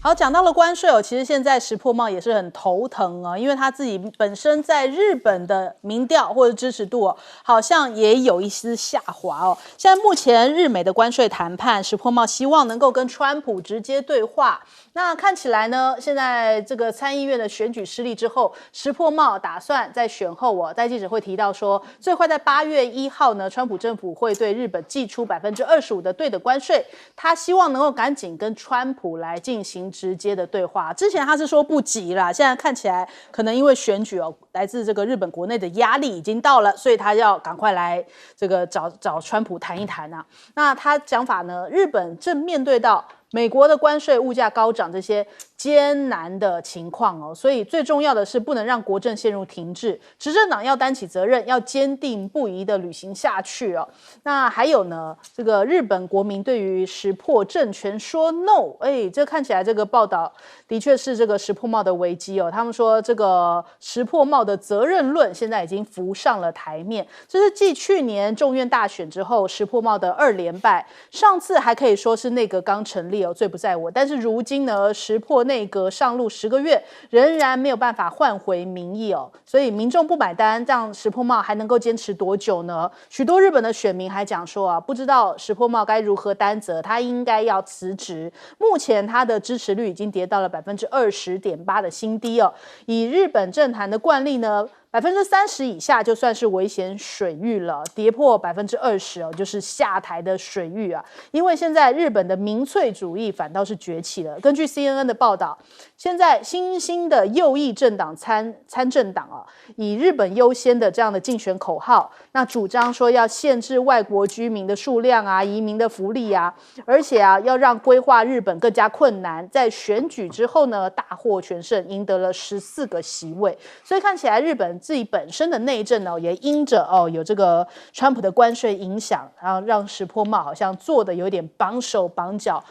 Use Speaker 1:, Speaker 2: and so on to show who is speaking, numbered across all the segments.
Speaker 1: 好，讲到了关税哦，其实现在石破茂也是很头疼哦，因为他自己本身在日本的民调或者支持度哦，好像也有一丝下滑哦。现在目前日美的关税谈判，石破茂希望能够跟川普直接对话。那看起来呢，现在这个参议院的选举失利之后，石破茂打算在选后哦，在记者会提到说，最快在8月1号呢，川普政府会对日本寄出25%的对等关税，他希望能够赶紧跟川普来进行直接的对话。之前他是说不急啦，现在看起来可能因为选举哦，来自这个日本国内的压力已经到了，所以他要赶快来这个找川普谈一谈啊。那他讲法呢，日本正面对到美国的关税、物价高涨这些艰难的情况哦，所以最重要的是不能让国政陷入停滞，执政党要担起责任，要坚定不移的履行下去哦。那还有呢，这个日本国民对于石破政权说 no， 这看起来这个报道的确是这个石破茂的危机哦。他们说这个石破茂的责任论现在已经浮上了台面，这是继去年众院大选之后石破茂的2连败，上次还可以说是内阁刚成立哦，罪不在我。但是如今呢，石破内阁上路10个月，仍然没有办法换回民意哦，所以民众不买单，这样石破茂还能够坚持多久呢？许多日本的选民还讲说啊，不知道石破茂该如何担责，他应该要辞职。目前他的支持率已经跌到了20.8%的新低哦。以日本政坛的惯例呢，30%以下就算是危险水域了，跌破20%哦，就是下台的水域啊。因为现在日本的民粹主义反倒是崛起了。根据 CNN 的报道，现在新兴的右翼政党参政党啊，以日本优先的这样的竞选口号，那主张说要限制外国居民的数量啊，移民的福利啊，而且啊要让规划日本更加困难。在选举之后呢，大获全胜，赢得了14个席位。所以看起来日本自己本身的内政呢，也因着有这个川普的关税影响，然后让石破茂好像做的有点绑手绑脚，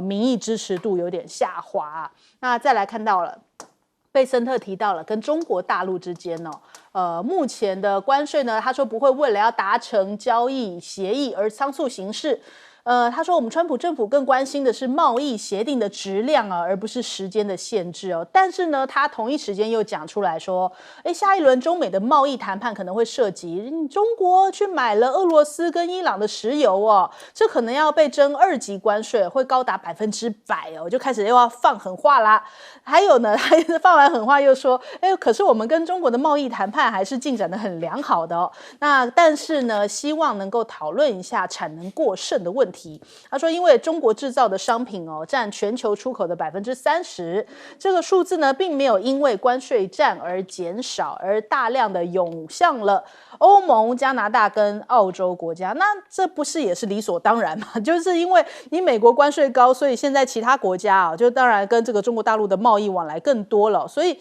Speaker 1: 民意支持度有点下滑啊。那再来看到了贝森特提到了跟中国大陆之间目前的关税呢，他说不会为了要达成交易协议而仓促行事。他说我们川普政府更关心的是贸易协定的质量啊，而不是时间的限制哦。但是呢，他同一时间又讲出来说，下一轮中美的贸易谈判可能会涉及中国去买了俄罗斯跟伊朗的石油哦，这可能要被征2级关税，会高达100%哦，就开始又要放狠话啦。还有呢，他放完狠话又说，可是我们跟中国的贸易谈判还是进展得很良好的哦。那但是呢，希望能够讨论一下产能过剩的问题。他说，因为中国制造的商品占全球出口的30%，这个数字呢，并没有因为关税战而减少，而大量的涌向了欧盟、加拿大跟澳洲国家。那这不是也是理所当然吗？就是因为你美国关税高，所以现在其他国家就当然跟这个中国大陆的贸易往来更多了。所以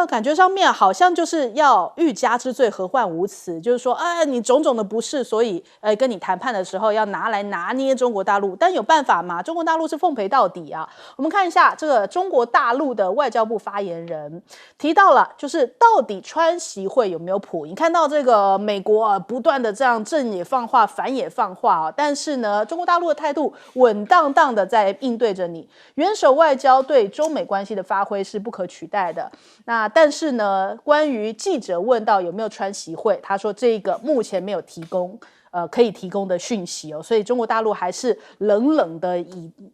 Speaker 1: 感觉上面好像就是要欲加之罪，何患无辞，就是说你种种的不是，所以跟你谈判的时候要拿来拿捏中国大陆，但有办法吗？中国大陆是奉陪到底啊。我们看一下这个中国大陆的外交部发言人提到了，就是到底川习会有没有谱？你看到这个美国不断的这样正也放话，反也放话但是呢，中国大陆的态度稳当当的在应对着你。元首外交对中美关系的发挥是不可取代的。那但是呢，关于记者问到有没有川习会，他说这个目前没有提供可以提供的讯息所以中国大陆还是冷冷的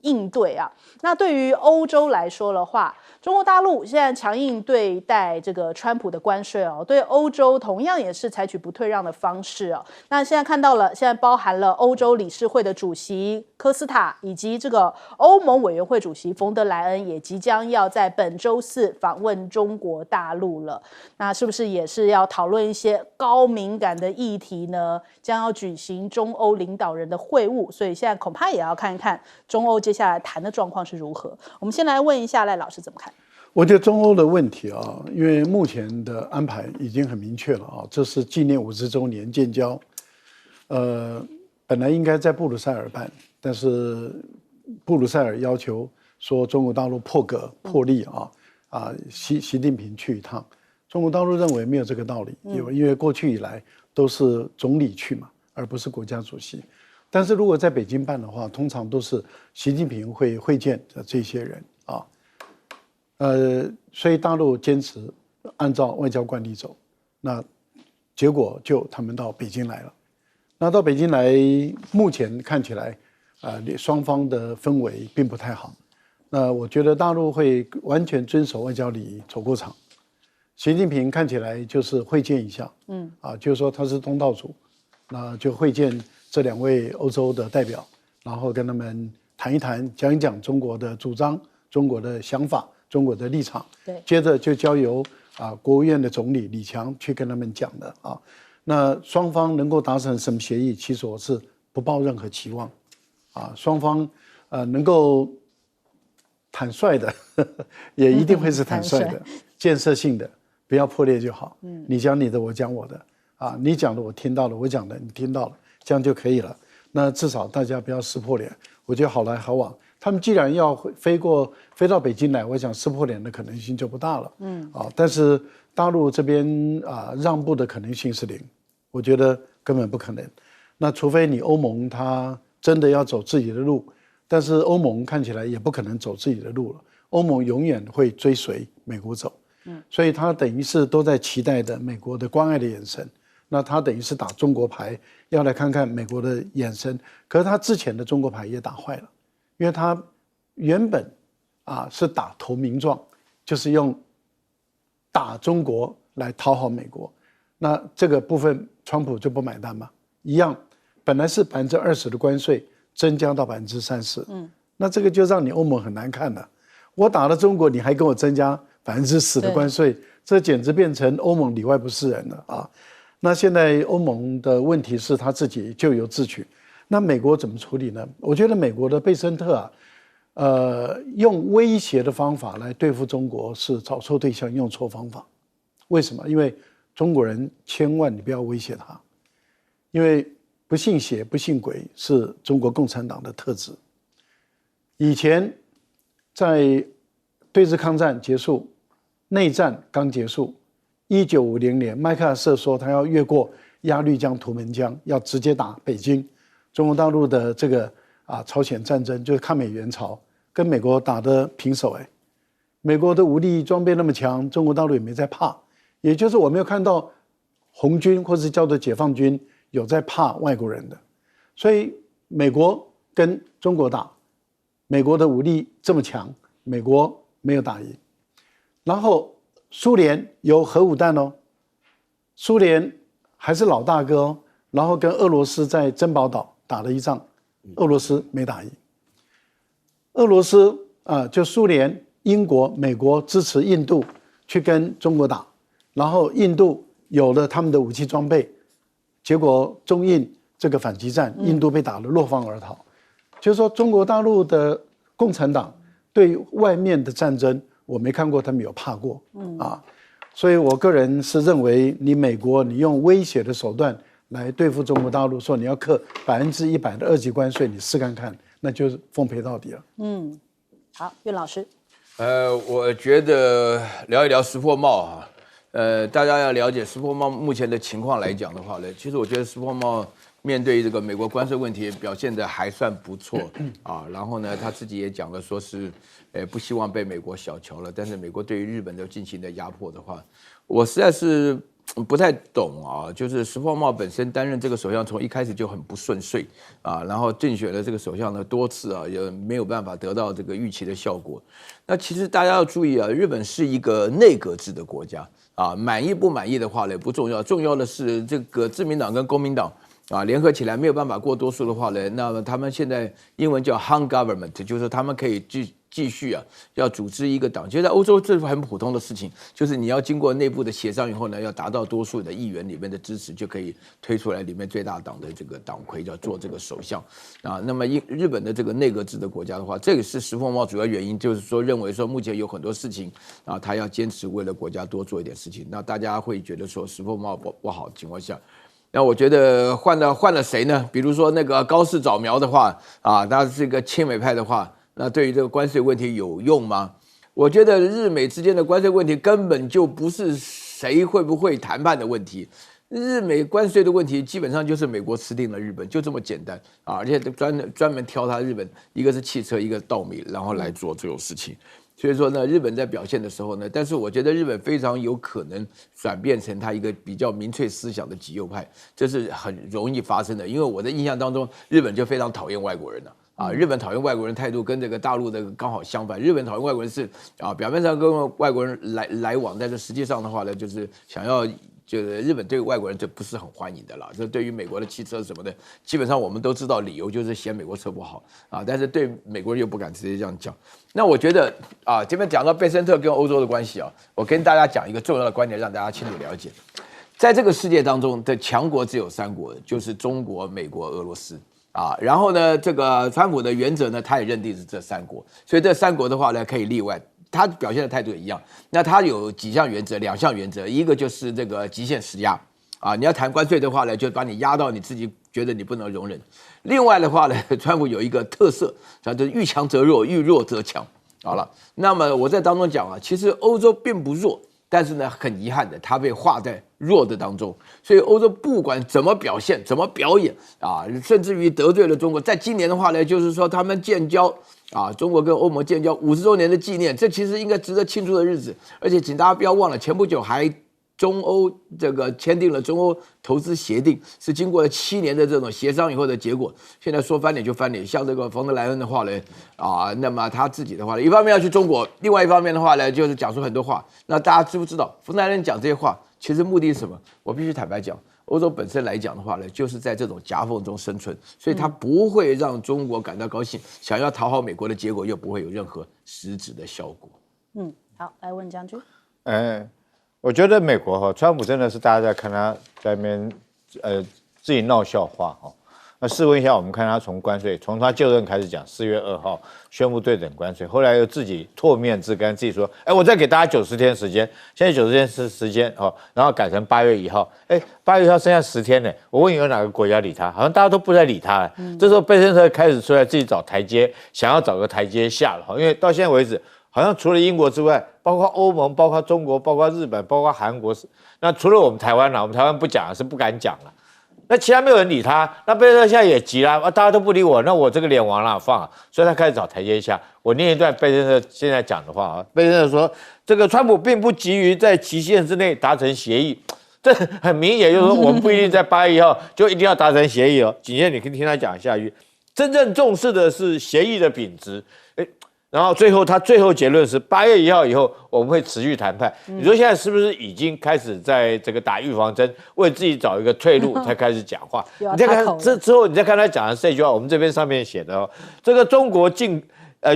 Speaker 1: 应对啊。那对于欧洲来说的话，中国大陆现在强硬对待这个川普的关税对欧洲同样也是采取不退让的方式那现在看到了，现在包含了欧洲理事会的主席科斯塔以及这个欧盟委员会主席冯德莱恩也即将要在本周4访问中国大陆了。那是不是也是要讨论一些高敏感的议题呢？将要举行中欧领导人的会晤，所以现在恐怕也要看一看中欧接下来谈的状况是如何。我们先来问一下赖老师怎么看？
Speaker 2: 我觉得中欧的问题因为目前的安排已经很明确了这是纪念50周年建交，本来应该在布鲁塞尔办，但是布鲁塞尔要求说中国大陆破格破例习近平去一趟，中国大陆认为没有这个道理，因为过去以来都是总理去嘛，而不是国家主席。但是如果在北京办的话，通常都是习近平会见这些人所以大陆坚持按照外交惯例走，那结果就他们到北京来了。那到北京来，目前看起来，双方的氛围并不太好。那我觉得大陆会完全遵守外交礼仪走过场。习近平看起来就是会见一下，就是说他是东道主，那就会见这2位欧洲的代表，然后跟他们谈一谈，讲一讲中国的主张、中国的想法、中国的立场。
Speaker 1: 对，
Speaker 2: 接着就交由国务院的总理李强去跟他们讲的啊。那双方能够达成什么协议，其实我是不抱任何期望，双方能够坦率的，也一定会是坦率的、建设性的，不要破裂就好。你讲你的，我讲我的，你讲的我听到了，我讲的你听到了，这样就可以了。那至少大家不要撕破脸，我觉得好来好往。他们既然要飞到北京来，我想撕破脸的可能性就不大了。但是大陆这边让步的可能性是0，我觉得根本不可能。那除非你欧盟他真的要走自己的路，但是欧盟看起来也不可能走自己的路了。欧盟永远会追随美国走，所以他等于是都在期待的美国的关爱的眼神。那他等于是打中国牌，要来看看美国的眼神。可是他之前的中国牌也打坏了，因为他原本是打投名状，就是用打中国来讨好美国。那这个部分川普就不买单嘛，一样，本来是20%的关税增加到30%，那这个就让你欧盟很难看了。我打了中国，你还跟我增加10%的关税，这简直变成欧盟里外不是人了啊！那现在欧盟的问题是他自己咎由自取，那美国怎么处理呢？我觉得美国的贝森特用威胁的方法来对付中国是找错对象，用错方法。为什么？因为中国人千万你不要威胁他，因为不信邪不信鬼是中国共产党的特质。以前在对日抗战结束，内战刚结束，1950年麦克阿瑟说他要越过鸭绿江、图们江，要直接打北京。中国大陆的这个朝鲜战争就是抗美援朝，跟美国打得平手。美国的武力装备那么强，中国大陆也没在怕，也就是我没有看到红军或是叫做解放军有在怕外国人的。所以美国跟中国打，美国的武力这么强，美国没有打赢。然后苏联有核武弹哦，苏联还是老大哥哦，然后跟俄罗斯在珍宝岛打了一仗，俄罗斯没打赢。俄罗斯就苏联、英国、美国支持印度去跟中国打，然后印度有了他们的武器装备，结果中印这个反击战，印度被打得落荒而逃。就是说中国大陆的共产党对外面的战争，我没看过他们有怕过所以我个人是认为，你美国你用威胁的手段来对付中国大陆，说你要课100%的2级关税，你试看看，那就是奉陪到底了。
Speaker 1: 好，岳老师。
Speaker 3: 我觉得聊一聊石破茂大家要了解石破茂目前的情况来讲的话呢，其实我觉得石破茂面对这个美国关税问题表现得还算不错然后呢，他自己也讲了，说是不希望被美国小瞧了，但是美国对于日本的进行的压迫的话，我实在是不太懂就是石破茂本身担任这个首相从一开始就很不顺遂然后竞选的这个首相呢多次也没有办法得到这个预期的效果。那其实大家要注意日本是一个内阁制的国家满意不满意的话呢不重要，重要的是这个自民党跟公民党联合起来没有办法过多数的话呢，那么他们现在英文叫 hung government， 就是他们可以继续要组织一个党。其实在欧洲这是很普通的事情，就是你要经过内部的协商以后呢，要达到多数的议员里面的支持，就可以推出来里面最大党的这个党魁叫做这个首相那么日本的这个内阁制的国家的话，这个是石破茂主要原因，就是说认为说目前有很多事情他要坚持为了国家多做一点事情。那大家会觉得说石破茂不好的情况下，那我觉得换了谁呢？比如说那个高市早苗的话他是一个亲美派的话，那对于这个关税问题有用吗？我觉得日美之间的关税问题根本就不是谁会不会谈判的问题，日美关税的问题基本上就是美国吃定了日本，就这么简单而且专门挑他日本，一个是汽车，一个稻米，然后来做这种事情。所以说呢，日本在表现的时候呢，但是我觉得日本非常有可能转变成他一个比较民粹思想的极右派，这是很容易发生的。因为我的印象当中，日本就非常讨厌外国人了。日本讨厌外国人态度跟这个大陆的刚好相反。日本讨厌外国人是表面上跟外国人来往，但是实际上的话呢，就是想要。就是日本对外国人这不是很欢迎的啦，这对于美国的汽车什么的，基本上我们都知道理由就是嫌美国车不好但是对美国人又不敢直接这样讲。那我觉得这边讲到贝森特跟欧洲的关系我跟大家讲一个重要的观点，让大家清楚了解，在这个世界当中的强国只有3国，就是中国、美国、俄罗斯。然后呢，这个川普的原则呢，他也认定是这3国，所以这3国的话呢可以例外。他表现的态度也一样，那他有几项原则，2项原则，一个就是这个极限施压你要谈关税的话呢，就把你压到你自己觉得你不能容忍。另外的话呢，川普有一个特色，就是遇强则弱，遇弱则强。好了，那么我在当中讲其实欧洲并不弱，但是呢，很遗憾的，它被划在弱的当中。所以欧洲不管怎么表现，怎么表演甚至于得罪了中国。在今年的话呢，就是说他们建交。中国跟欧盟建交50周年的纪念，这其实应该值得庆祝的日子。而且请大家不要忘了，前不久还中欧这个签订了中欧投资协定，是经过了7年的这种协商以后的结果。现在说翻脸就翻脸，像这个冯德莱恩的话呢那么他自己的话呢，一方面要去中国，另外一方面的话呢，就是讲出很多话。那大家知不知道冯德莱恩讲这些话，其实目的是什么？我必须坦白讲。欧洲本身来讲的话呢，就是在这种夹缝中生存，所以它不会让中国感到高兴，想要讨好美国的结果又不会有任何实质的效果。
Speaker 1: 好，来问将军。
Speaker 4: 我觉得美国川普真的是大家在看他在那边自己闹笑话那试问一下，我们看他从关税，从他就任开始讲，4月2号宣布对等关税，后来又自己唾面自干，自己说，我再给大家90天时间，现在90天是时间然后改成8月1号，8月1号剩下10天呢。我问你有哪个国家理他？好像大家都不再理他了。这时候贝森特开始出来自己找台阶，想要找个台阶下了因为到现在为止，好像除了英国之外，包括欧盟、包括中国、包括日本、包括韩国，那除了我们台湾我们台湾不讲是不敢讲了。那其他没有人理他，那贝森特现在也急了大家都不理我，那我这个脸往哪放所以他开始找台阶下。我念一段贝森特现在讲的话贝森特说，这个川普并不急于在期限之内达成协议，这很明显就是说，我们不一定在8月1号就一定要达成协议紧接着你可以听他讲下去，真正重视的是协议的品质。然后他最后结论是8月1号以后我们会持续谈判。你说现在是不是已经开始在这个打预防针，为自己找一个退路才开始讲话？你再看这之后，你再看他讲的这句话，我们这边上面写的这个中国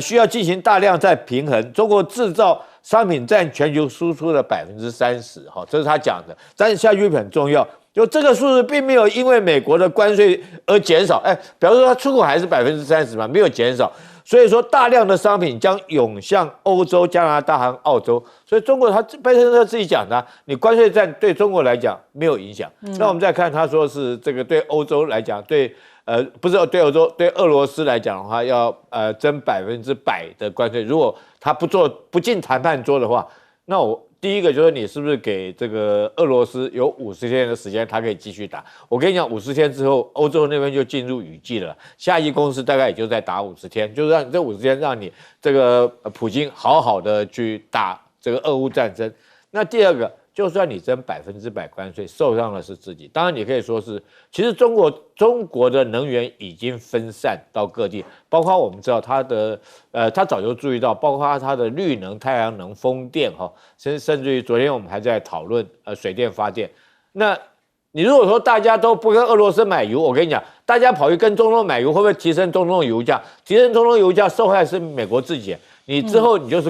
Speaker 4: 需要进行大量再平衡，中国制造商品占全球输出的30%这是他讲的。但是下句很重要，就这个数字并没有因为美国的关税而减少，表示说它出口还是30%嘛，没有减少。所以说，大量的商品将涌向欧洲、加拿大和澳洲。所以中国贝森特自己讲的，你关税战对中国来讲没有影响。那我们再看他说是这个对欧洲来讲，不是对欧洲，对俄罗斯来讲的话，要征100%的关税。如果他不进谈判桌的话，那第一个就是你是不是给这个俄罗斯有50天的时间，他可以继续打？我跟你讲，50天之后，欧洲那边就进入雨季了，下一公司大概也就在打50天，就是让你这50天让你这个普京好好的去打这个俄乌战争。那第二个，就算你征100%关税，受伤的是自己。当然，你可以说是，其实中国的能源已经分散到各地，包括我们知道它早就注意到，包括它的绿能、太阳能、风电甚至于昨天我们还在讨论水电发电。那你如果说大家都不跟俄罗斯买油，我跟你讲，大家跑去跟中东买油，会不会提升中东油价？提升中东油价，受害是美国自己。你之后你就是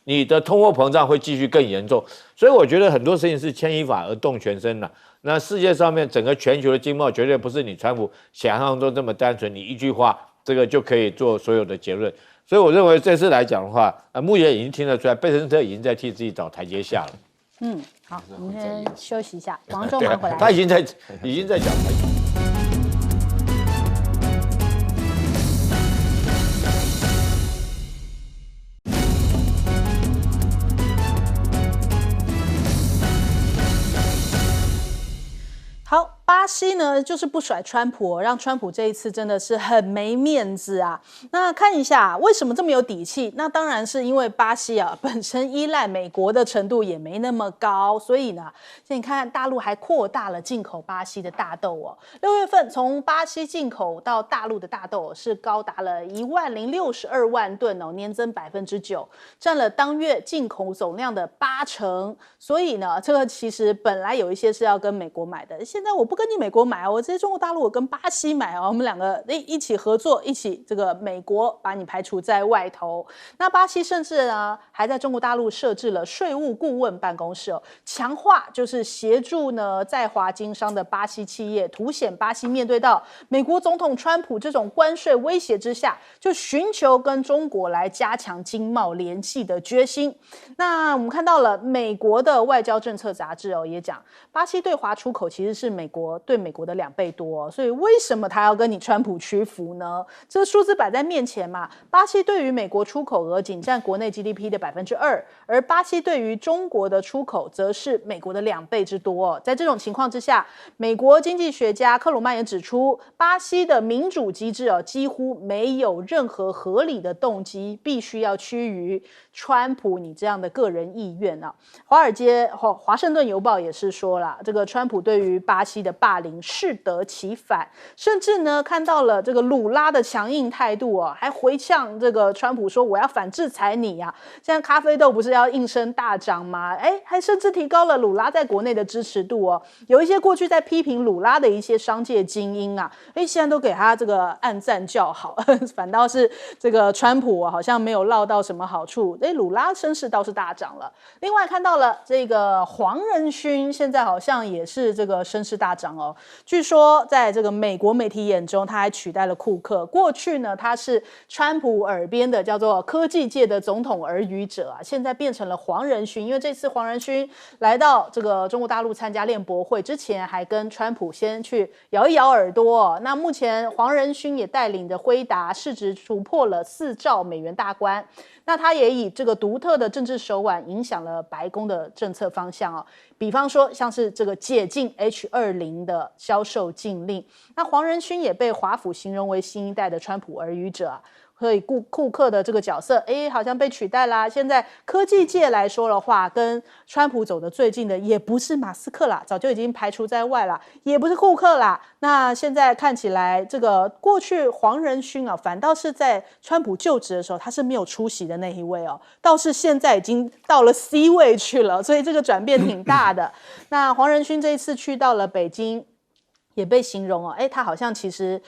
Speaker 4: 你的通货膨胀会继续更严重，所以我觉得很多事情是牵一发而动全身的。那世界上面整个全球的经贸绝对不是你川普想象中这么单纯，你一句话这个就可以做所有的结论。所以我认为这次来讲的话，目前已经听得出来，贝森特已经在替自己找台阶下了。
Speaker 1: 好，我们先休息一下，王仲马回来。
Speaker 4: 他已经在讲台阶。
Speaker 1: 好，80西呢就是不甩川普，让川普这一次真的是很没面子啊。那看一下为什么这么有底气？那当然是因为巴西啊本身依赖美国的程度也没那么高，所以呢，现在你看大陆还扩大了进口巴西的大豆哦。6月份从巴西进口到大陆的大豆是高达了10062万吨哦，年增9%，占了当月进口总量的80%。所以呢，这个其实本来有一些是要跟美国买的，现在我不跟你美国买哦，我直接中国大陆我跟巴西买哦，我们两个一起合作，一起这个美国把你排除在外头。那巴西甚至呢还在中国大陆设置了税务顾问办公室哦，强化就是协助呢在华经商的巴西企业，凸显巴西面对到美国总统川普这种关税威胁之下，就寻求跟中国来加强经贸联系的决心。那我们看到了美国的外交政策杂志哦也讲，巴西对华出口其实是美国的2倍多，所以为什么他要跟你川普屈服呢？这数字摆在面前嘛，巴西对于美国出口额仅占国内 GDP 的2%，而巴西对于中国的出口则是美国的2倍之多。在这种情况之下，美国经济学家克鲁曼也指出，巴西的民主机制几乎没有任何合理的动机，必须要趋于川普你这样的个人意愿啊。华盛顿邮报也是说了，这个川普对于巴西的霸凌适得其反，甚至呢看到了这个鲁拉的强硬态度还回呛这个川普说我要反制裁你啊。现在咖啡豆不是要应声大涨吗？还甚至提高了鲁拉在国内的支持度有一些过去在批评鲁拉的一些商界精英啊，现在都给他这个按赞叫好，反倒是这个川普好像没有落到什么好处，鲁拉声势倒是大涨了。另外看到了这个黄仁勋现在好像也是这个声势大涨据说在这个美国媒体眼中他还取代了库克，过去呢他是川普耳边的叫做科技界的总统耳语者现在变成了黄仁勋。因为这次黄仁勋来到这个中国大陆参加练博会之前，还跟川普先去摇一摇耳朵那目前黄仁勋也带领着辉达市值突破了4兆美元大关，那他也以这个独特的政治手腕影响了白宫的政策方向比方说像是这个解禁 H20 的销售禁令。那黄仁勋也被华府形容为新一代的川普耳语者所以库克的这个角色好像被取代啦。现在科技界来说的话，跟川普走得最近的也不是马斯克啦，早就已经排除在外啦，也不是库克啦。那现在看起来这个过去黄仁勋反倒是在川普就职的时候他是没有出席的那一位倒是现在已经到了 C 位去了，所以这个转变挺大的。那黄仁勋这一次去到了北京，也被形容他好像其实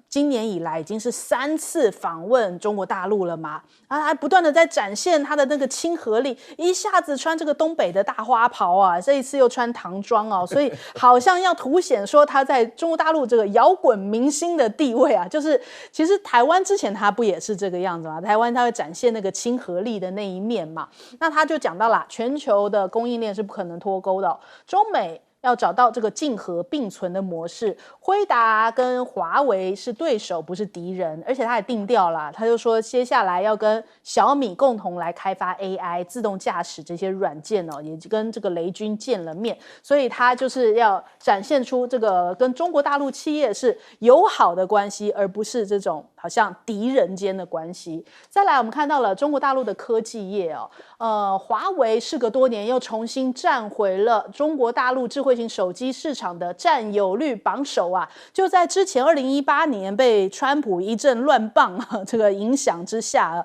Speaker 1: 今年以来已经是3次访问中国大陆了嘛，还不断的在展现他的那个亲和力，一下子穿这个东北的大花袍这一次又穿唐装所以好像要凸显说他在中国大陆这个摇滚明星的地位就是其实台湾之前他不也是这个样子吗？台湾他会展现那个亲和力的那一面嘛。那他就讲到啦，全球的供应链是不可能脱钩的中美要找到这个竞合并存的模式，辉达跟华为是对手不是敌人，而且他也定调了，他就说接下来要跟小米共同来开发 AI 自动驾驶这些软件也跟这个雷军见了面，所以他就是要展现出这个跟中国大陆企业是友好的关系，而不是这种好像敌人间的关系。再来我们看到了中国大陆的科技业华为事隔多年又重新站回了中国大陆智慧型手机市场的占有率榜首就在之前2018年被川普一阵乱棒这个影响之下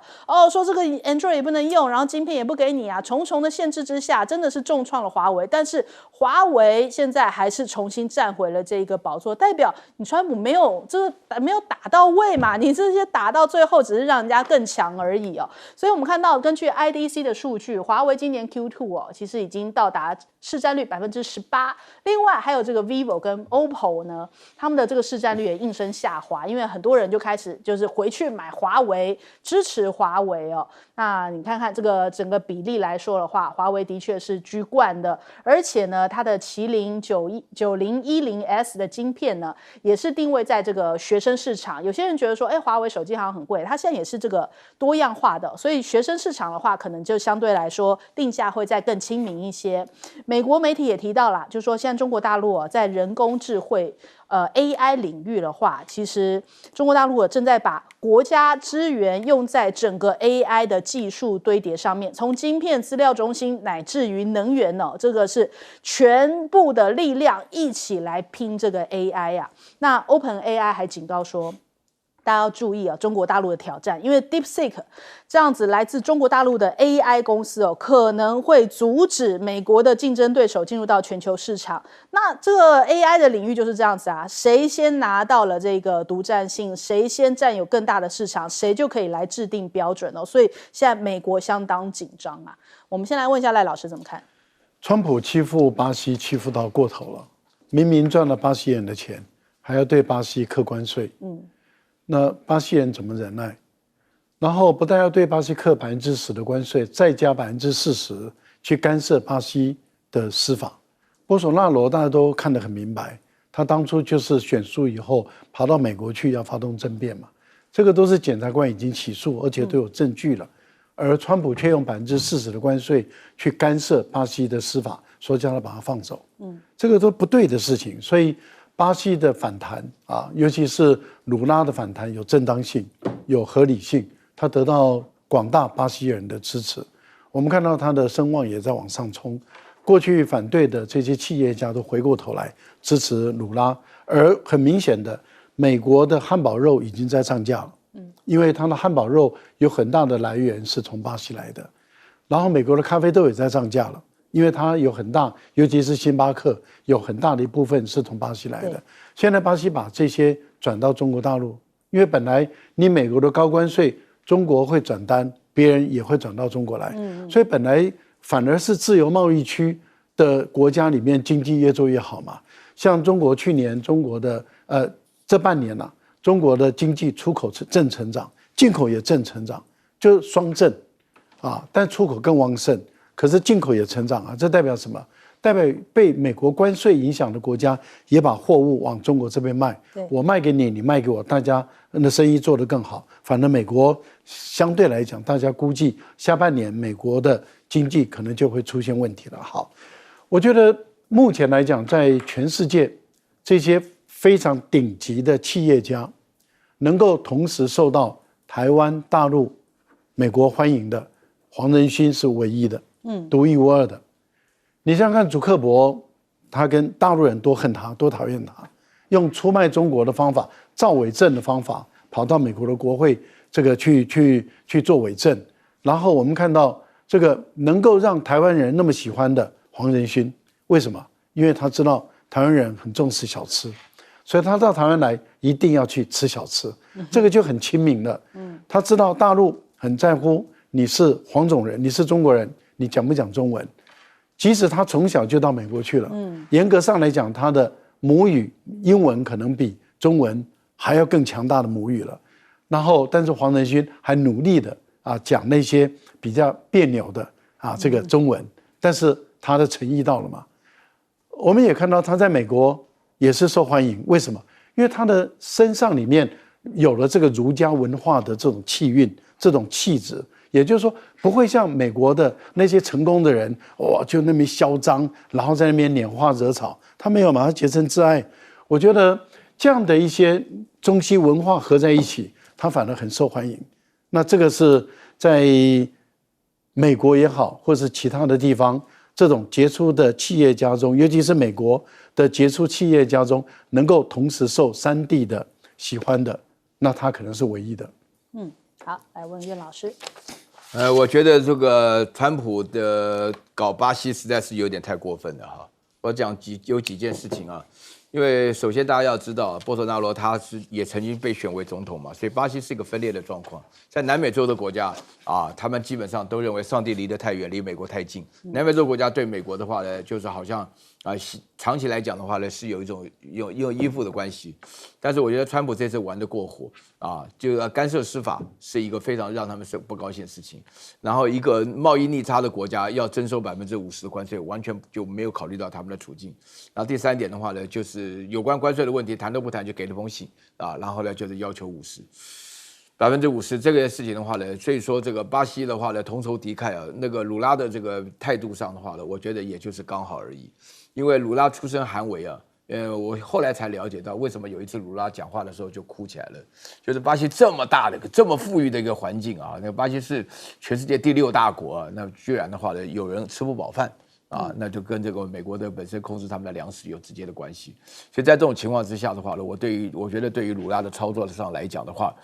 Speaker 1: 说这个 Android 也不能用，然后晶片也不给你重重的限制之下，真的是重创了华为。但是华为现在还是重新站回了这个宝座，代表你川普没有打到位嘛，你这些打到最后只是让人家更强而已所以我们看到根据 IDC 的数据，华为今年 Q2 其实已经到达市占率18%，另外还有这个 vivo 跟 OPPO 呢，他们的这个市占率也应声下滑，因为很多人就开始就是回去买华为，支持华为那你看看这个整个比例来说的话，华为的确是居冠的，而且呢它的麒麟9010S 的晶片呢也是定位在这个学生市场。有些人觉得说华为手机好像很贵，它现在也是这个多样化的，所以学生市场的话可能就相对来说定价会再更亲民一些。美国媒体也提到了，就就是说现在中国大陆在人工智慧AI 领域的话，其实中国大陆正在把国家资源用在整个 AI 的技术堆叠上面，从晶片、资料中心乃至于能源这个是全部的力量一起来拼这个 AI 啊。那 OpenAI 还警告说，大家要注意中国大陆的挑战，因为 DeepSeek 这样子来自中国大陆的 AI 公司可能会阻止美国的竞争对手进入到全球市场。那这个 AI 的领域就是这样子啊，谁先拿到了这个独占性，谁先占有更大的市场，谁就可以来制定标准所以现在美国相当紧张啊。我们先来问一下赖老师怎么看？
Speaker 2: 川普欺负巴西欺负到过头了，明明赚了巴西人的钱，还要对巴西课关税。那巴西人怎么忍耐？然后不但要对巴西课10%的关税，再加40%去干涉巴西的司法。波索纳罗大家都看得很明白，他当初就是选输以后跑到美国去要发动政变嘛，这个都是检察官已经起诉，而且都有证据了。而川普却用40%的关税去干涉巴西的司法，说叫他把他放走。这个都不对的事情，所以。巴西的反弹尤其是鲁拉的反弹有正当性、有合理性，他得到广大巴西人的支持。我们看到他的声望也在往上冲，过去反对的这些企业家都回过头来支持鲁拉，而很明显的，美国的汉堡肉已经在涨价了，因为它的汉堡肉有很大的来源是从巴西来的，然后美国的咖啡豆也在涨价了。因为它有很大，尤其是星巴克有很大的一部分是从巴西来的。现在巴西把这些转到中国大陆，因为本来你美国的高关税，中国会转单，别人也会转到中国来，所以本来反而是自由贸易区的国家里面经济越做越好嘛。像中国去年中国的这半年中国的经济出口是正成长，进口也正成长，就双正但出口更旺盛。可是进口也成长这代表什么？代表被美国关税影响的国家也把货物往中国这边卖。我卖给你，你卖给我，大家的生意做得更好。反正美国相对来讲，大家估计下半年美国的经济可能就会出现问题了。好，我觉得目前来讲，在全世界这些非常顶级的企业家，能够同时受到台湾、大陆、美国欢迎的，黄仁勋是唯一的。独一无二的。你想想看，祖克伯他跟大陆人多恨他，多讨厌他，用出卖中国的方法、造伪证的方法，跑到美国的国会这个去做伪证。然后我们看到这个能够让台湾人那么喜欢的黄仁勋，为什么？因为他知道台湾人很重视小吃，所以他到台湾来一定要去吃小吃，这个就很亲民了。他知道大陆很在乎你是黄种人，你是中国人。你讲不讲中文？即使他从小就到美国去了，严格上来讲，他的母语英文可能比中文还要更强大的母语了。然后，但是黄仁勋还努力的讲那些比较别扭的这个中文，但是他的诚意到了嘛？我们也看到他在美国也是受欢迎，为什么？因为他的身上里面有了这个儒家文化的这种气韵、这种气质。也就是说，不会像美国的那些成功的人，就那么嚣张，然后在那边拈花惹草。他没有嘛，他洁身自爱。我觉得这样的一些中西文化合在一起，他反而很受欢迎。那这个是在美国也好，或是其他的地方，这种杰出的企业家中，尤其是美国的杰出企业家中，能够同时受3地的喜欢的，那他可能是唯一的。
Speaker 1: 好，来问岳老师。
Speaker 3: 我觉得这个川普的搞巴西实在是有点太过分了哈。我讲有几件事情因为首先大家要知道，波索纳罗他也曾经被选为总统嘛，所以巴西是一个分裂的状况。在南美洲的国家他们基本上都认为上帝离得太远，离美国太近。南美洲国家对美国的话呢，就是好像长期来讲的话呢，是有一种依附的关系。但是我觉得川普这次玩得过火就要干涉司法，是一个非常让他们不高兴的事情。然后一个贸易逆差的国家要征收50%的关税，完全就没有考虑到他们的处境。然后第3点的话呢，就是有关关税的问题谈都不谈，就给了封信然后呢就是要求50%。50%这个事情的话呢，所以说这个巴西的话呢，同仇敌忾啊，那个鲁拉的这个态度上的话呢，我觉得也就是刚好而已。因为鲁拉出身韩维啊，我后来才了解到为什么有一次鲁拉讲话的时候就哭起来了，就是巴西这么大的、这么富裕的一个环境啊，那个巴西是全世界第6大国啊，那居然的话呢，有人吃不饱饭。那就跟这个美国的本身控制他们的粮食有直接的关系，所以在这种情况之下的话呢，我觉得对于鲁拉的操作上来讲的话，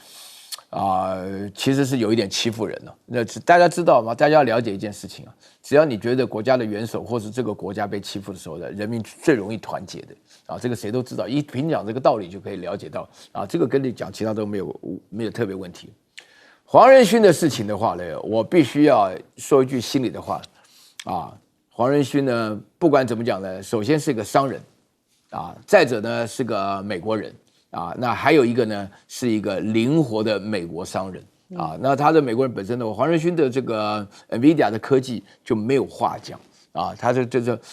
Speaker 3: 其实是有一点欺负人了。那大家知道吗？大家要了解一件事情啊，只要你觉得国家的元首或是这个国家被欺负的时候呢，人民最容易团结的这个谁都知道，凭讲这个道理就可以了解到这个跟你讲其他都没有特别问题。黄仁勋的事情的话呢，我必须要说一句心里的话黄仁勋呢，不管怎么讲呢，首先是个商人再者呢是个美国人那还有一个呢是一个灵活的美国商人那他的美国人本身呢，黄仁勋的这个 NVIDIA 的科技就没有话讲他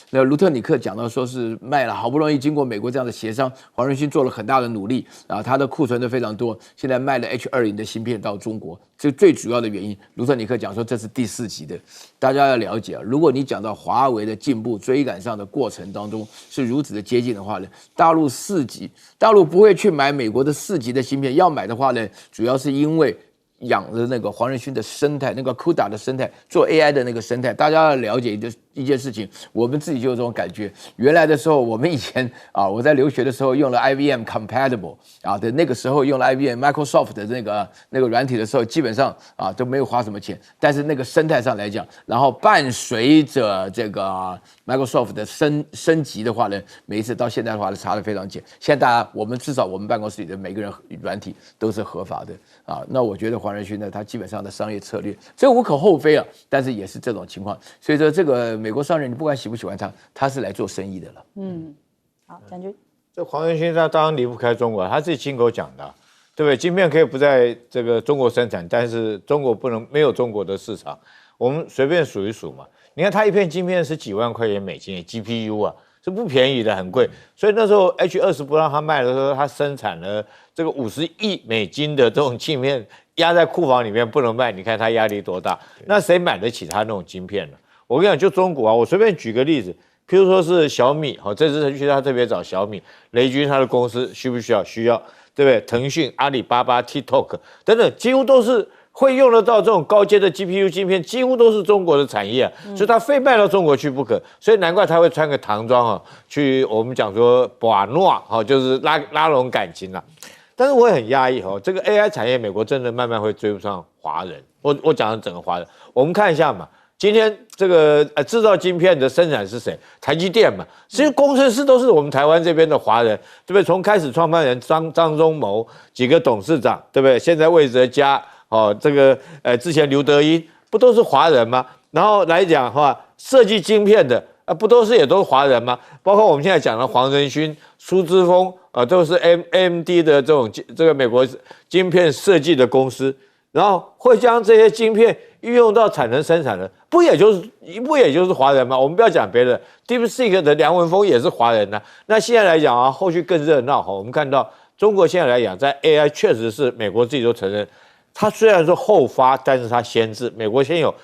Speaker 3: 那卢特尼克讲到说是卖了，好不容易经过美国这样的协商，黄仁勋做了很大的努力他的库存都非常多，现在卖了 H20的芯片到中国，这最主要的原因，卢特尼克讲说这是第4级的，大家要了解如果你讲到华为的进步追赶上的过程当中是如此的接近的话呢，大陆4级，大陆不会去买美国的4级的芯片，要买的话呢，主要是因为养的那个黄仁勋的生态，那个 CUDA 的生态，做 AI 的那个生态，大家要了解一件事情，我们自己就有这种感觉。原来的时候，我们以前我在留学的时候用了 IBM Compatible 的那个时候用了 IBM Microsoft 的那个软体的时候，基本上都没有花什么钱，但是那个生态上来讲，然后伴随着这个 Microsoft 的升级的话呢，每一次到现在的话呢，查得非常紧。现在我们至少我们办公室里的每个人软体都是合法的那我觉得黄仁勋呢，他基本上的商业策略，这无可厚非但是也是这种情况。所以说，这个美国商人，你不管喜不喜欢他，他是来做生意的了。
Speaker 1: 好，将军，
Speaker 4: 这黄仁勋他当然离不开中国，他自己亲口讲的，对不对？晶片可以不在这个中国生产，但是中国不能没有中国的市场。我们随便数一数嘛，你看他一片晶片是几万块钱美金的 GPU 是不便宜的，很贵。所以那时候 H20不让他卖的时候，他生产了这个50亿美金的这种晶片，压在库房里面不能卖。你看他压力多大？那谁买得起他那种晶片呢？我跟你讲，就中国我随便举个例子，譬如说是小米，这次程序他特别找小米，雷军他的公司需不需要？需要，对不对？腾讯、阿里巴巴、TikTok 等等，几乎都是会用得到这种高阶的 GPU 晶片，几乎都是中国的产业所以他非卖到中国去不可。所以难怪他会穿个唐装去我们讲说把诺就是拉拢感情啦。但是我也很压抑这个 AI 产业，美国真的慢慢会追不上华人。我讲的整个华人，我们看一下嘛。今天这个制造晶片的生产是谁？台积电嘛，其实工程师都是我们台湾这边的华人，对不对？从开始创办人张忠谋几个董事长，对不对？现在魏哲家这个之前刘德音不都是华人吗？然后来讲的话，设计晶片的不都是华人吗？包括我们现在讲的黄仁勋、苏之峰都是 AMD 的这个美国晶片设计的公司，然后会将这些晶片运用到产能生产的，不也就是华人吗？我们不要讲别的 ，DeepSeek 的梁文峰也是华人那现在来讲后续更热闹我们看到中国现在来讲，在 AI 确实是美国自己都承认，它虽然说后发，但是它先至，美国先有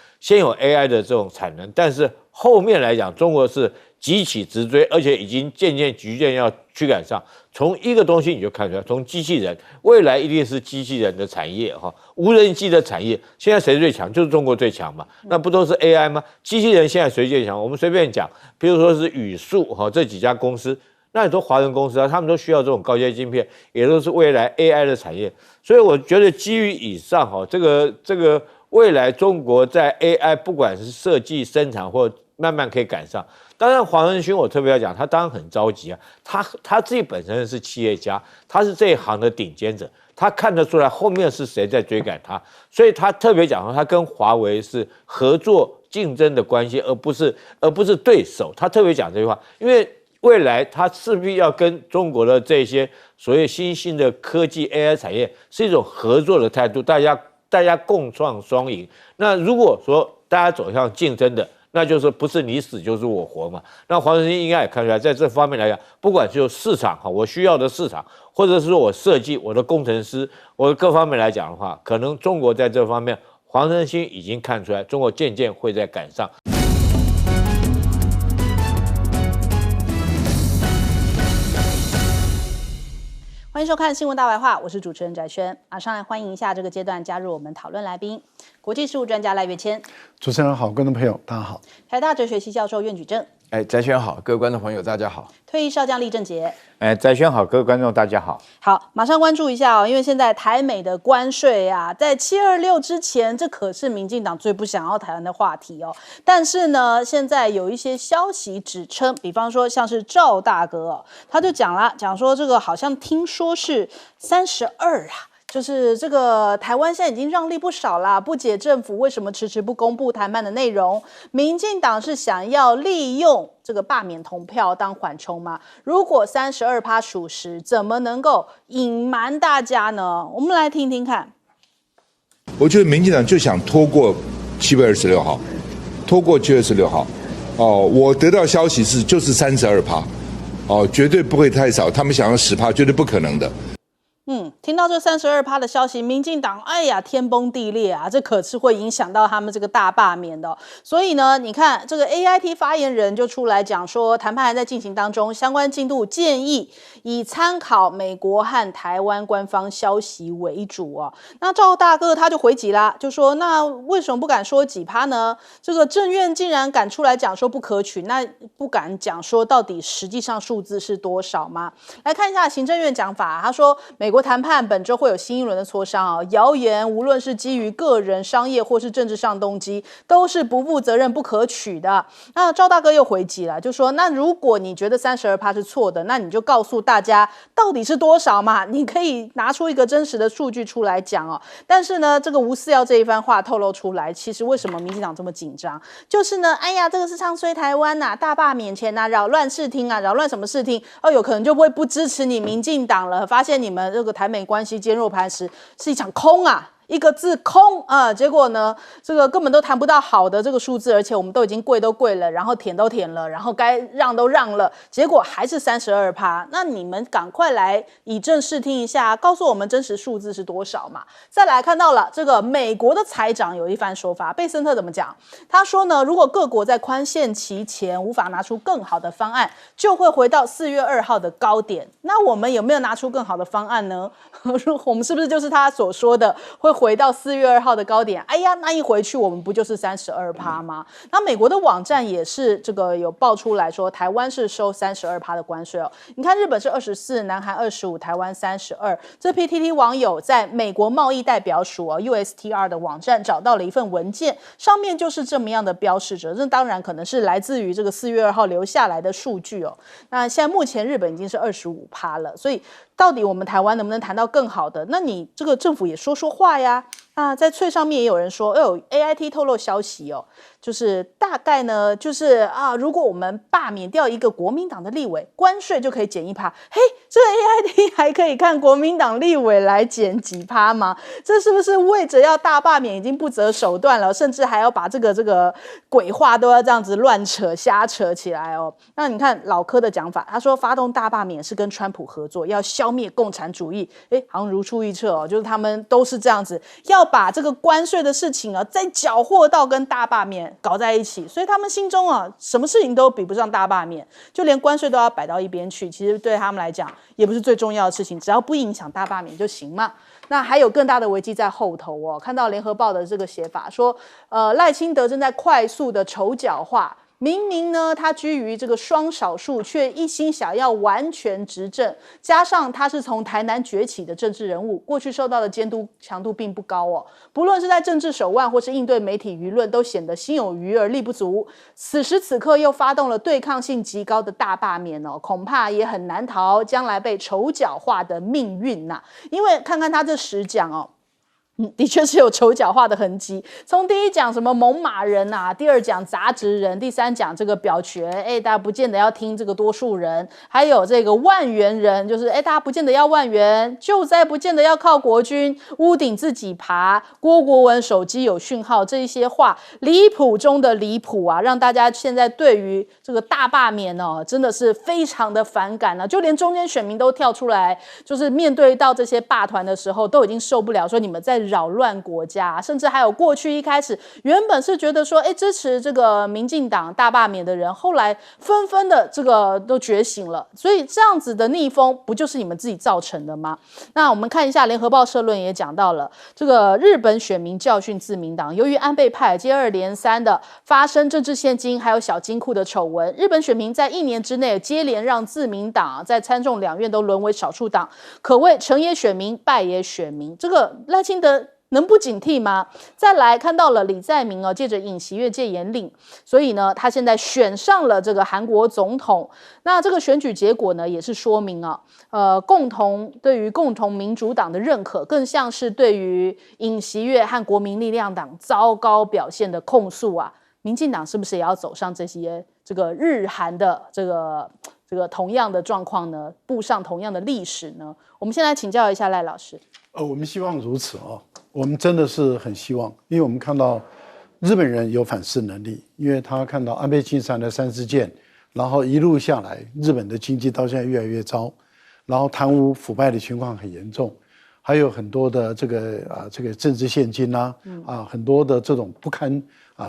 Speaker 4: AI 的这种产能，但是后面来讲，中国是急起直追，而且已经渐渐逐渐要驱赶上。从一个东西你就看出来，从机器人，未来一定是机器人的产业无人机的产业，现在谁最强？就是中国最强嘛。那不都是 AI 吗？机器人现在谁最强？我们随便讲，比如说是宇树这几家公司，那很多华人公司他们都需要这种高阶晶片，也都是未来 AI 的产业。所以我觉得基于以上这个未来中国在 AI 不管是设计、生产或慢慢可以赶上。当然，黄仁勋我特别要讲，他当然很着急他自己本身是企业家，他是这一行的顶尖者，他看得出来后面是谁在追赶他，所以他特别讲说，他跟华为是合作竞争的关系，而不是对手。他特别讲这句话，因为未来他势必要跟中国的这些所谓新兴的科技 AI 产业是一种合作的态度，大家共创双赢。那如果说大家走向竞争的，那就是不是你死就是我活嘛。那黄仁勋应该也看出来，在这方面来讲，不管就市场哈，我需要的市场，或者是说我设计我的工程师，我的各方面来讲的话，可能中国在这方面，黄仁勋已经看出来，中国渐渐会在赶上。
Speaker 1: 欢迎收看《新闻大白话》，我是主持人翟轩。马上来欢迎一下这个阶段加入我们讨论来宾，国际事务专家赖岳谦。
Speaker 2: 主持人好，观众朋友大家好。
Speaker 1: 台大哲学系教授苑举正。
Speaker 3: 翟轩好，各位观众朋友大家好。
Speaker 1: 退役少将厉正杰。
Speaker 4: 翟轩好，各位观众大家好。
Speaker 1: 好，马上关注一下哦，因为现在台美的关税啊，在726之前，这可是民进党最不想要台湾的话题哦。但是呢，现在有一些消息指称，比方说像是赵大哥哦，他就讲说这个好像听说是32啊。就是这个台湾现在已经让利不少啦，不解政府为什么迟迟不公布谈判的内容？民进党是想要利用这个罢免同票当缓冲吗？如果32%属实，怎么能够隐瞒大家呢？我们来听听看。
Speaker 5: 我觉得民进党就想拖过7月26号，拖过7月26号。我得到消息是就是32%，绝对不会太少。他们想要10%，绝对不可能的。
Speaker 1: 听到这32%的消息，民进党哎呀天崩地裂啊！这可是会影响到他们这个大罢免的哦。所以呢，你看这个 AIT 发言人就出来讲说，谈判还在进行当中，相关进度建议以参考美国和台湾官方消息为主哦。那赵大哥他就回击啦，就说那为什么不敢说几%呢？这个政院竟然敢出来讲说不可取，那不敢讲说到底实际上数字是多少吗？来看一下行政院讲法，他说美国谈判本周会有新一轮的磋商啊，谣言无论是基于个人、商业或是政治上动机，都是不负责任、不可取的。那赵大哥又回击了，就说那如果你觉得32%是错的，那你就告诉大家到底是多少嘛？你可以拿出一个真实的数据出来讲哦。但是呢，这个吴思瑶这一番话透露出来，其实为什么民进党这么紧张？就是呢，哎呀，这个是唱衰台湾呐，大罢免前呐，扰乱视听啊，扰乱什么视听？有可能就会不支持你民进党了，发现你们这个台美关系坚若磐石是一场空啊，一个字空啊！结果呢，这个根本都谈不到好的这个数字，而且我们都已经跪都跪了，然后舔都舔了，然后该让都让了，结果还是32%。那你们赶快来以正视听一下，告诉我们真实数字是多少嘛？再来看到了这个美国的财长有一番说法，贝森特怎么讲？他说呢，如果各国在宽限期前无法拿出更好的方案，就会回到4月2号的高点。那我们有没有拿出更好的方案呢？我们是不是就是他所说的会回到4月2号的高点？哎呀，那一回去我们不就是32%吗？那美国的网站也是这个有爆出来说，台湾是收32%的关税哦。你看日本是24%，南韩25%，台湾32%。这 PTT 网友在美国贸易代表署USTR 的网站找到了一份文件，上面就是这么样的标示着。这当然可能是来自于这个4月2号留下来的数据哦。那现在目前日本已经是25%了，所以到底我们台湾能不能谈到更好的？那你这个政府也说话呀。在脆上面也有人说，AIT 透露消息哦，就是大概呢，就是如果我们罢免掉一个国民党的立委，关税就可以减1%。嘿，这个 AIT 还可以看国民党立委来减几%吗？这是不是为着要大罢免已经不择手段了，甚至还要把这个鬼话都要这样子乱扯、瞎扯起来哦？那你看老柯的讲法，他说发动大罢免是跟川普合作，要消灭共产主义。好像如出一辙哦，就是他们都是这样子，要把这个关税的事情再缴获到跟大罢免搞在一起，所以他们心中什么事情都比不上大罢免，就连关税都要摆到一边去。其实对他们来讲也不是最重要的事情，只要不影响大罢免就行嘛。那还有更大的危机在后头哦。看到联合报的这个写法说，赖清德正在快速的丑角化。明明呢，他居于这个双少数，却一心想要完全执政，加上他是从台南崛起的政治人物，过去受到的监督强度并不高哦。不论是在政治手腕或是应对媒体舆论，都显得心有余而力不足。此时此刻又发动了对抗性极高的大罢免哦，恐怕也很难逃将来被丑角化的命运呐。因为看看他这10讲哦。的确是有丑角化的痕迹。从第一讲什么猛犸人啊，第二讲杂植人，第三讲这个表决，大家不见得要听这个多数人，还有这个万元人，就是大家不见得要万元，救灾不见得要靠国军，屋顶自己爬，郭国文手机有讯号，这一些话离谱中的离谱啊，让大家现在对于这个大罢免哦，真的是非常的反感了，就连中间选民都跳出来，就是面对到这些罢团的时候，都已经受不了，说你们在扰乱国家，甚至还有过去一开始原本是觉得说，支持这个民进党大罢免的人，后来纷纷的这个都觉醒了，所以这样子的逆风，不就是你们自己造成的吗？那我们看一下联合报社论也讲到了，这个日本选民教训自民党，由于安倍派接二连三的发生政治现金还有小金库的丑闻，日本选民在1年之内接连让自民党在参众两院都沦为少数党，可谓成也选民，败也选民。这个赖清德能不警惕吗？再来看到了李在明借着尹锡悦戒严令，所以呢，他现在选上了这个韩国总统。那这个选举结果呢，也是说明对于共同民主党的认可，更像是对于尹锡悦和国民力量党糟糕表现的控诉啊。民进党是不是也要走上这些这个日韩的这个同样的状况呢？步上同样的历史呢？我们先来请教一下赖老师。
Speaker 2: 我们希望如此我们真的是很希望，因为我们看到日本人有反思能力，因为他看到安倍晋三的3支箭，然后一路下来，日本的经济到现在越来越糟，然后贪污腐败的情况很严重，还有很多的这个政治现金很多的这种不堪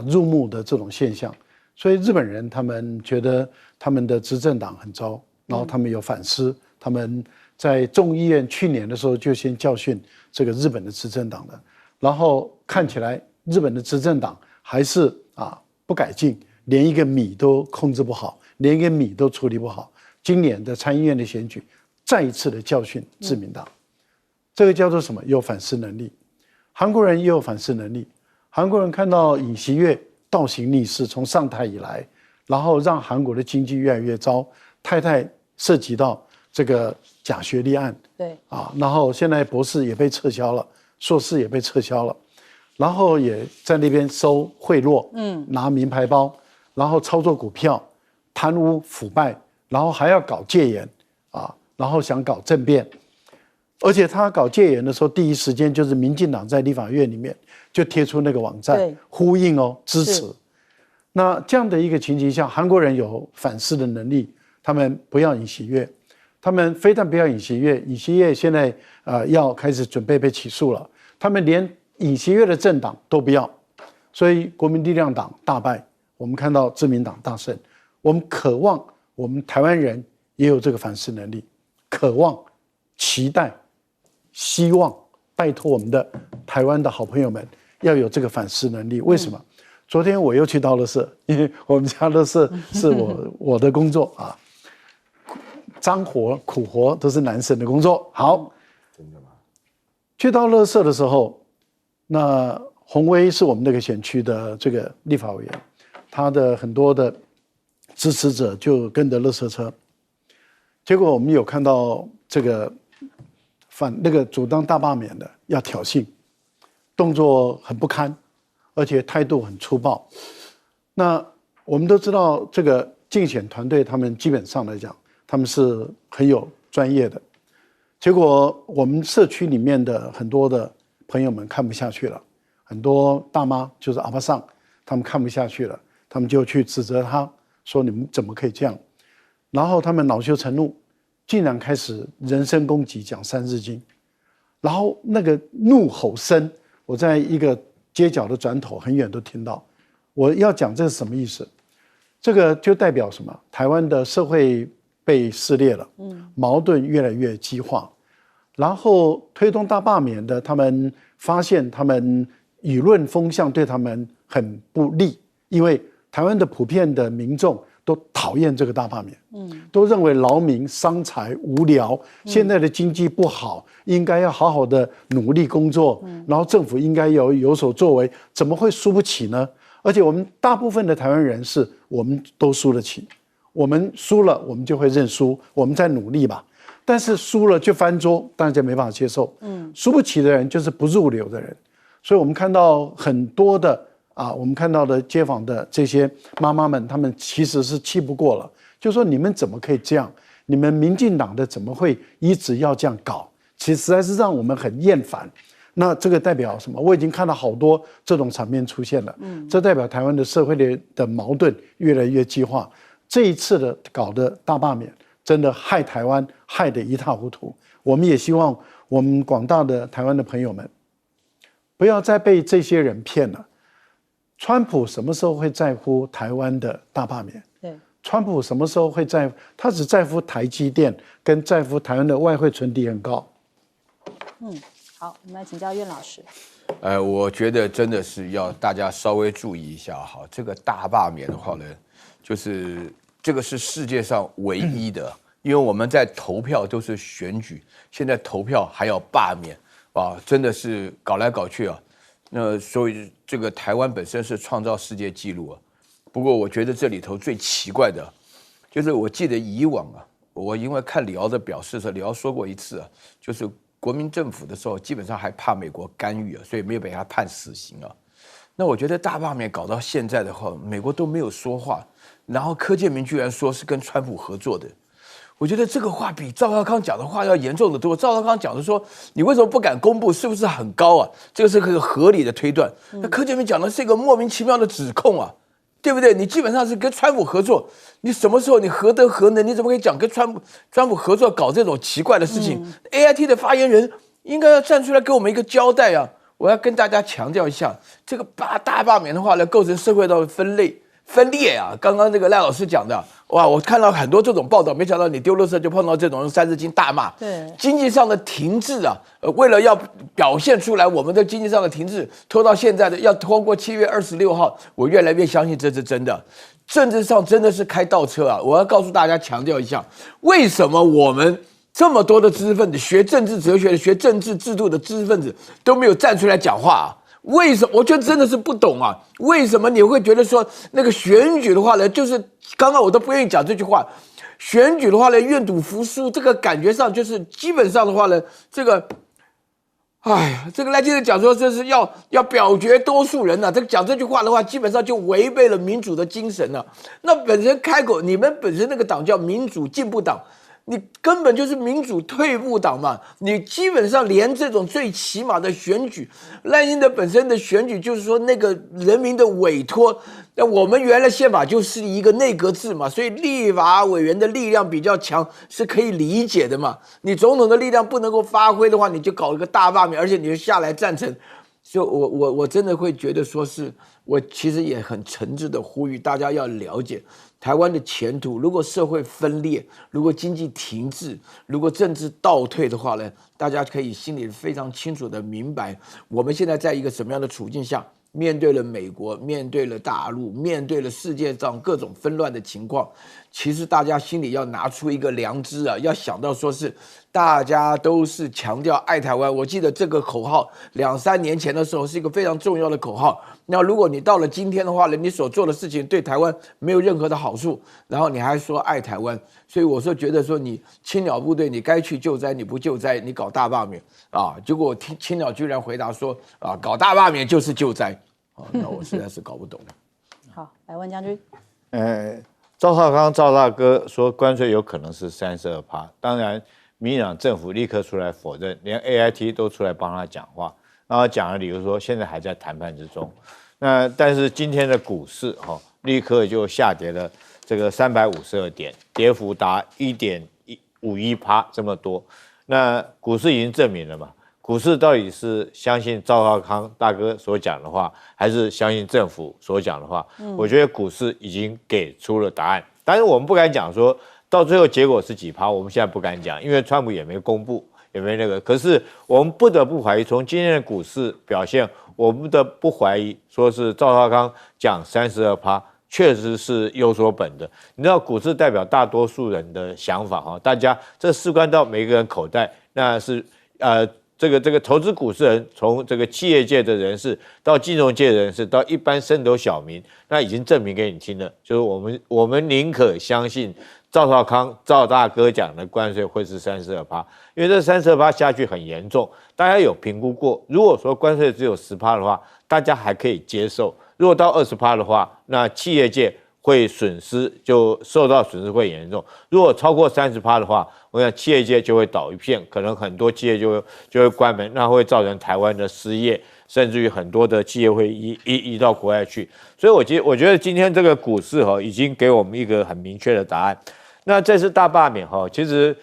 Speaker 2: 入目的这种现象，所以日本人他们觉得他们的执政党很糟，然后他们有反思，他们在众议院去年的时候就先教训这个日本的执政党的，然后看起来日本的执政党还是不改进，连一个米都控制不好，连一个米都处理不好。今年的参议院的选举再一次的教训自民党，这个叫做什么？有反思能力。韩国人也有反思能力，韩国人看到尹锡悦倒行逆施，从上台以来，然后让韩国的经济越来越糟，太涉及到这个假学历案，
Speaker 1: 对
Speaker 2: 然后现在博士也被撤销了，硕士也被撤销了，然后也在那边收贿赂，拿名牌包，然后操作股票，贪污腐败，然后还要搞戒严然后想搞政变，而且他搞戒严的时候，第一时间就是民进党在立法院里面就贴出那个网站呼应支持。那这样的一个情形下，韩国人有反思的能力，他们不要尹锡悦，他们非但不要尹锡悦，尹锡悦现在要开始准备被起诉了，他们连尹锡悦的政党都不要，所以国民力量党大败，我们看到自民党大胜。我们渴望我们台湾人也有这个反思能力，渴望、期待、希望，拜托我们的台湾的好朋友们要有这个反思能力。为什么？昨天我又去到垃圾，因为我们家垃圾是我的工作脏活苦活都是男生的工作。好，真的吗？去到垃圾的时候，那洪威是我们那个选区的这个立法委员，他的很多的支持者就跟着垃圾车，结果我们有看到这个那个主张大罢免的要挑衅，动作很不堪，而且态度很粗暴。那我们都知道，这个竞选团队他们基本上来讲，他们是很有专业的。结果我们社区里面的很多的朋友们看不下去了，很多大妈就是阿巴桑，他们看不下去了，他们就去指责他，说你们怎么可以这样？然后他们恼羞成怒，竟然开始人身攻击，讲三字经，然后那个怒吼声，我在一个街角的转头很远都听到。我要讲这是什么意思？这个就代表什么？台湾的社会被撕裂了，矛盾越来越激化，然后推动大罢免的，他们发现他们舆论风向对他们很不利，因为台湾的普遍的民众都讨厌这个大罢免，都认为劳民伤财无聊，现在的经济不好，应该要好好的努力工作，然后政府应该有所作为，怎么会输不起呢？而且我们大部分的台湾人我们都输得起，我们输了我们就会认输，我们再努力吧。但是输了就翻桌，大家没办法接受。输不起的人就是不入流的人，所以我们看到很多的我们看到的街坊的这些妈妈们，他们其实是气不过了，就说你们怎么可以这样？你们民进党的怎么会一直要这样搞？其实实在是让我们很厌烦。那这个代表什么？我已经看到好多这种场面出现了。这代表台湾的社会的矛盾越来越激化。这一次的搞的大罢免，真的害台湾害得一塌糊涂。我们也希望我们广大的台湾的朋友们，不要再被这些人骗了。川普什么时候会在乎台湾的大罢免？
Speaker 1: 对，
Speaker 2: 川普什么时候会在乎？他只在乎台积电，跟在乎台湾的外汇存底很高。
Speaker 1: 好，我们来请教苑老师。
Speaker 3: 我觉得真的是要大家稍微注意一下哈。这个大罢免的话呢，就是这个是世界上唯一的，因为我们在投票都是选举，现在投票还要罢免真的是搞来搞去那所以这个台湾本身是创造世界纪录不过我觉得这里头最奇怪的，就是我记得以往我因为看李敖的表示的时候，李敖说过一次就是国民政府的时候，基本上还怕美国干预所以没有被他判死刑那我觉得大罢免搞到现在的话，美国都没有说话，然后柯建铭居然说是跟川普合作的。我觉得这个话比赵少康讲的话要严重的多。赵少康讲的说，你为什么不敢公布，是不是很高这个是个合理的推断。那柯建铭讲的是一个莫名其妙的指控对不对？你基本上是跟川普合作，你什么时候你何德何能？你怎么可以讲跟川普合作搞这种奇怪的事情？AIT 的发言人应该要站出来给我们一个交代我要跟大家强调一下，这个大罢免的话呢，构成社会的分裂刚刚这个赖老师讲的，哇，我看到很多这种报道，没想到你丢垃圾就碰到这种三字经大骂。
Speaker 1: 对，
Speaker 3: 经济上的停滞为了要表现出来我们的经济上的停滞，拖到现在的要通过7月26号，我越来越相信这是真的。政治上真的是开倒车我要告诉大家强调一下，为什么我们这么多的知识分子，学政治哲学的、学政治制度的知识分子都没有站出来讲话为什么？我觉得真的是不懂为什么你会觉得说那个选举的话呢，就是刚刚我都不愿意讲这句话，选举的话呢，愿赌服输，这个感觉上就是基本上的话呢，这个，这个赖清德讲说这是要表决多数人这个讲这句话的话，基本上就违背了民主的精神那本身开口，你们本身那个党叫民主进步党。你根本就是民主退步党嘛！你基本上连这种最起码的选举，赖清德本身的选举就是说那个人民的委托。那我们原来宪法就是一个内阁制嘛，所以立法委员的力量比较强，是可以理解的嘛。你总统的力量不能够发挥的话，你就搞一个大罢免，而且你就下来赞成。所以我真的会觉得说是，我其实也很诚挚的呼吁大家要了解。台湾的前途，如果社会分裂，如果经济停滞，如果政治倒退的话呢，大家可以心里非常清楚的明白，我们现在在一个什么样的处境下，面对了美国，面对了大陆，面对了世界上各种纷乱的情况，其实大家心里要拿出一个良知要想到说是大家都是强调爱台湾。我记得这个口号2-3年前的时候是一个非常重要的口号。那如果你到了今天的话呢，你所做的事情对台湾没有任何的好处，然后你还说爱台湾，所以我说觉得说你青鸟部队你该去救灾你不救灾，你搞大罢免结果青鸟居然回答说搞大罢免就是救灾那我实在是搞不懂了。
Speaker 1: 好，来问将军。
Speaker 4: 赵少康赵大哥说关税有可能是32%，当然民进党政府立刻出来否认，连 AIT 都出来帮他讲话。然后讲的理由说现在还在谈判之中，但是今天的股市立刻就下跌了这个352点，跌幅达1.51%这么多。那股市已经证明了嘛，股市到底是相信赵少康大哥所讲的话，还是相信政府所讲的话？我觉得股市已经给出了答案，但是我们不敢讲说到最后结果是几%，我们现在不敢讲，因为川普也没公布。也没那个，可是我们不得不怀疑，从今天的股市表现，我们不得不怀疑，说是赵少康讲32%，确实是有所本的。你知道，股市代表大多数人的想法大家这事关到每个人口袋，那是这个投资股市人，从这个企业界的人士到金融界的人士，到一般升斗小民，那已经证明给你听了，就是我们宁可相信赵少康赵大哥讲的关税会是32%，因为这32%下去很严重，大家有评估过，如果说关税只有10%的话，大家还可以接受；如果到20%的话，那企业界会损失，就受到损失会严重。如果超过30%的话，我想企业界就会倒一片，可能很多企业就会关门，那会造成台湾的失业，甚至于很多的企业会移到国外去。所以我觉得今天这个股市已经给我们一个很明确的答案。那这次大罢免其实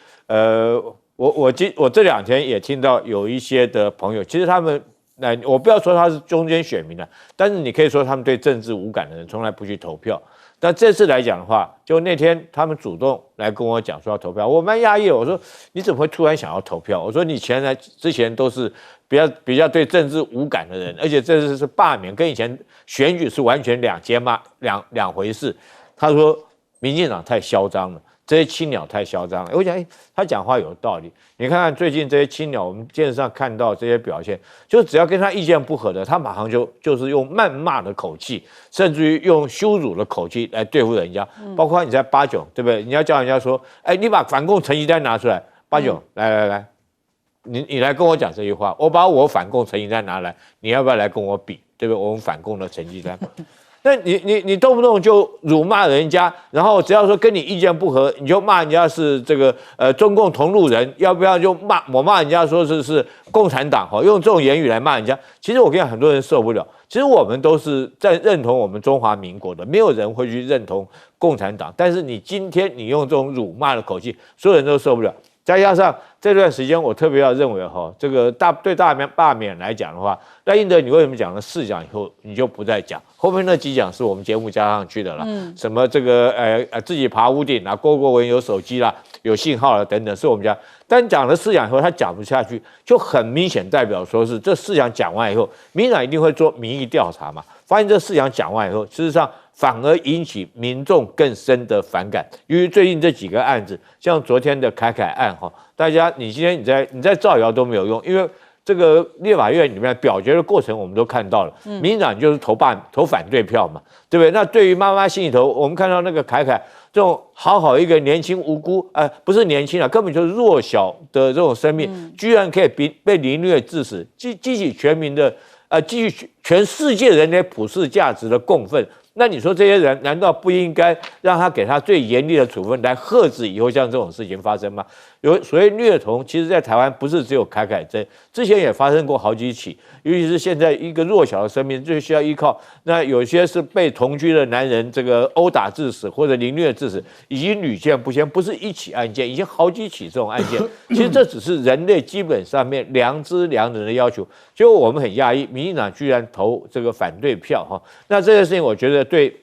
Speaker 4: 我这2天也听到有一些的朋友，其实他们。那我不要说他是中间选民了，但是你可以说他们对政治无感的人从来不去投票。但这次来讲的话，就那天他们主动来跟我讲说要投票，我蛮讶异。我说你怎么会突然想要投票？我说你之前都是比较对政治无感的人，而且这次是罢免，跟以前选举是完全两回事。他说民进党太嚣张了。这些青鸟太嚣张了，我想，他讲话有道理。你看看最近这些青鸟，我们电视上看到这些表现，就只要跟他意见不合的，他马上就是用谩骂的口气，甚至于用羞辱的口气来对付人家。包括你在89，对不对？你要叫人家说，你把反共成绩单拿出来，89，来，你来跟我讲这句话，我把我反共成绩单拿来，你要不要来跟我比，对不对？我们反共的成绩单。那你动不动就辱骂人家，然后只要说跟你意见不合，你就骂人家是这个中共同路人，要不要就骂人家说是共产党用这种言语来骂人家。其实我跟你讲，很多人受不了。其实我们都是在认同我们中华民国的，没有人会去认同共产党。但是你今天你用这种辱骂的口气，所有人都受不了。再加上这段时间，我特别要认为这个对大罢免来讲的话，赖英德你为什么讲了4讲以后你就不再讲？后面那几讲是我们节目加上去的了，什么这个自己爬屋顶啦，郭国文有手机啦，有信号了等等，是我们家。但讲了4讲以后，他讲不下去，就很明显代表说是这4讲讲完以后，民进党一定会做民意调查嘛，发现这4讲讲完以后，事实上反而引起民众更深的反感。因为最近这几个案子，像昨天的凯案大家你今天你在造谣都没有用，因为这个立法院里面表决的过程我们都看到了，民进党就是投反对票嘛，对不对？那对于妈妈心里头，我们看到那个凯这种好一个年轻无辜，不是年轻根本就是弱小的这种生命，居然可以被凌虐致死，激起全民的基于全世界人类普世价值的共愤。那你说这些人难道不应该让他给他最严厉的处分来遏止以后像这种事情发生吗？有所谓虐童，其实在台湾不是只有凯真，之前也发生过好几起，尤其是现在一个弱小的生命最需要依靠，那有些是被同居的男人这个殴打致死或者凌虐致死，已经屡见不鲜，不是一起案件，已经好几起这种案件。其实这只是人类基本上面良知良人的要求，结果我们很讶异，民进党居然投这个反对票那这个事情我觉得对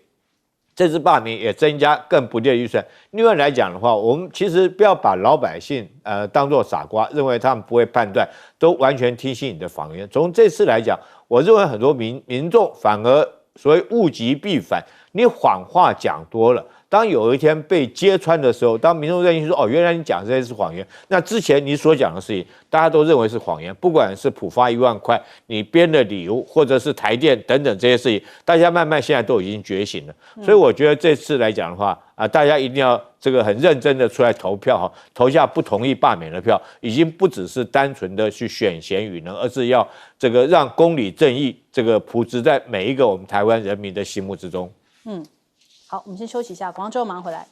Speaker 4: 这次罢免也增加更不利的预算。另外来讲的话，我们其实不要把老百姓当作傻瓜，认为他们不会判断，都完全听信你的谎言。从这次来讲，我认为很多民众反而所谓物极必反，你谎话讲多了。当有一天被揭穿的时候，当民众认清说原来你讲这些是谎言，那之前你所讲的事情大家都认为是谎言，不管是普发1万块，你编的理由，或者是台电等等这些事情，大家慢慢现在都已经觉醒了。所以我觉得这次来讲的话大家一定要这个很认真的出来投票投下不同意罢免的票，已经不只是单纯的去选贤与能，而是要这个让公理正义这个普植在每一个我们台湾人民的心目之中。
Speaker 1: 好，我们先休息一下，广告之后马上回来。